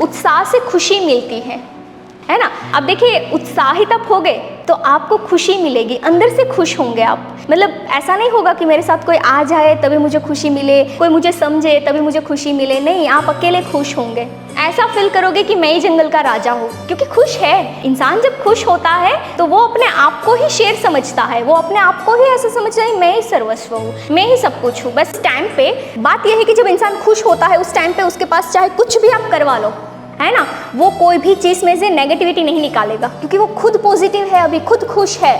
उत्साह से खुशी मिलती है ना। अब देखिए उत्साहित आप हो गए तो आपको खुशी मिलेगी, अंदर से खुश होंगे आप। मतलब ऐसा नहीं होगा कि मेरे साथ कोई आ जाए तभी मुझे खुशी मिले, कोई मुझे समझे तभी मुझे खुशी मिले, नहीं, आप अकेले खुश होंगे। ऐसा फील करोगे कि मैं ही जंगल का राजा हूँ, क्योंकि खुश है इंसान। जब खुश होता है तो वो अपने आप को ही शेर समझता है, वो अपने आप को ही ऐसा समझता है मैं ही सर्वस्व हूँ, मैं ही सब कुछ हूँ। बस टाइम पे बात यह है कि जब इंसान खुश होता है उस टाइम पे उसके पास चाहे कुछ भी आप करवा लो, है ना, वो कोई भी चीज़ में से नेगेटिविटी नहीं निकालेगा, क्योंकि वो खुद पॉजिटिव है, अभी खुद खुश है।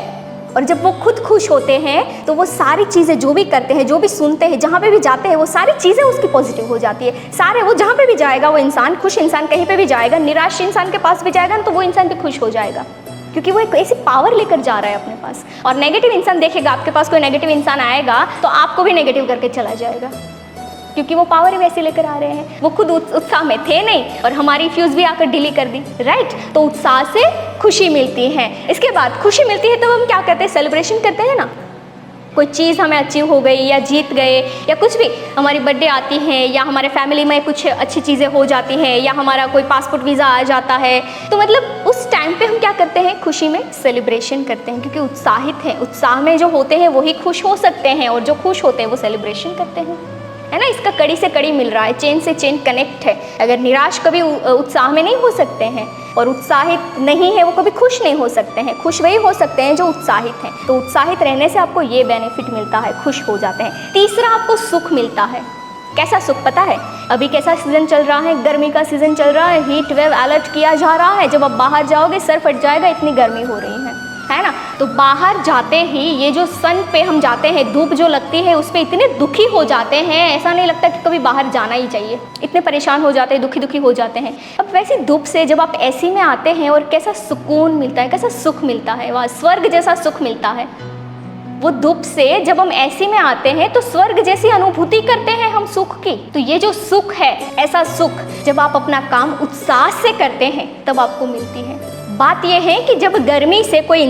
और जब वो खुद खुश होते हैं तो वो सारी चीज़ें जो भी करते हैं, जो भी सुनते हैं, जहाँ पे भी जाते हैं, वो सारी चीज़ें उसकी पॉजिटिव हो जाती है। सारे वो जहाँ पे भी जाएगा वो इंसान, खुश इंसान कहीं पे भी जाएगा, निराश इंसान के पास भी जाएगा ना तो वो इंसान भी खुश हो जाएगा, क्योंकि वो एक ऐसी पावर लेकर जा रहा है अपने पास। और नेगेटिव इंसान देखेगा आपके पास, कोई नेगेटिव इंसान आएगा तो आपको भी नेगेटिव करके चला जाएगा, क्योंकि वो पावर ही वैसे लेकर आ रहे हैं। वो खुद उत्साह में थे नहीं और हमारी फ्यूज भी आकर ढीली कर दी, राइट। तो उत्साह से खुशी मिलती है। इसके बाद खुशी मिलती है तो हम क्या करते हैं, सेलिब्रेशन करते हैं ना। कोई चीज़ हमें अचीव हो गई या जीत गए या कुछ भी, हमारी बर्थडे आती है या हमारे फैमिली में कुछ अच्छी चीज़ें हो जाती हैं या हमारा कोई पासपोर्ट वीज़ा आ जाता है, तो मतलब उस टाइम पे हम क्या करते हैं, खुशी में सेलिब्रेशन करते हैं, क्योंकि उत्साहित हैं। उत्साह में जो होते हैं वही खुश हो सकते हैं, और जो खुश होते हैं वो सेलिब्रेशन करते हैं, है ना। इसका कड़ी से कड़ी मिल रहा है, चेन से चेन कनेक्ट है। अगर निराश कभी उत्साह में नहीं हो सकते हैं और उत्साहित नहीं है वो कभी खुश नहीं हो सकते हैं। खुश वही हो सकते हैं जो उत्साहित हैं। तो उत्साहित रहने से आपको ये बेनिफिट मिलता है, खुश हो जाते हैं। तीसरा, आपको सुख मिलता है। कैसा सुख पता है? अभी कैसा सीज़न चल रहा है, गर्मी का सीज़न चल रहा है, हीट वेव अलर्ट किया जा रहा है। जब आप बाहर जाओगे सर फट जाएगा, इतनी गर्मी हो रही है ना। तो बाहर जाते ही ये जो सन पे हम जाते हैं, धूप जो लगती है उस पर इतने दुखी हो जाते हैं, ऐसा नहीं लगता कि कभी बाहर जाना ही चाहिए, इतने परेशान हो जाते हैं, दुखी हो जाते हैं। अब वैसे धूप से जब आप एसी में आते हैं और कैसा सुकून मिलता है, कैसा सुख मिलता है, वहाँ स्वर्ग जैसा सुख मिलता है। वो धूप से जब हम एसी में आते हैं तो स्वर्ग जैसी अनुभूति करते हैं हम सुख की। तो ये जो सुख है, ऐसा सुख जब आप अपना काम उत्साह से करते हैं तब आपको मिलती है। बात यह है कि जब गर्मी से कोई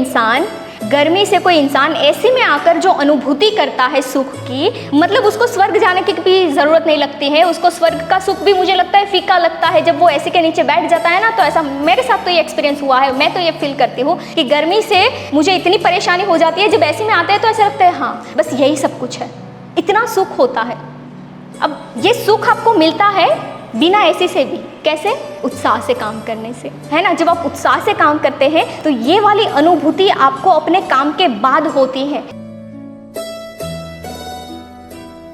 इंसान एसी में आकर जो अनुभूति करता है सुख की, मतलब उसको स्वर्ग जाने की भी ज़रूरत नहीं लगती है। उसको स्वर्ग का सुख भी मुझे लगता है फीका लगता है। जब वो एसी के नीचे बैठ जाता है ना, तो ऐसा मेरे साथ तो ये एक्सपीरियंस हुआ है, मैं तो ये फील करती हूँ कि गर्मी से मुझे इतनी परेशानी हो जाती है, जब एसी में आते हैं तो ऐसा लगता है हाँ बस यही सब कुछ है, इतना सुख होता है। अब ये सुख आपको मिलता है बिना एसी से भी। कैसे? उत्साह से काम करने से, है ना। जब आप उत्साह से काम करते हैं तो ये वाली अनुभूति आपको अपने काम के बाद होती है।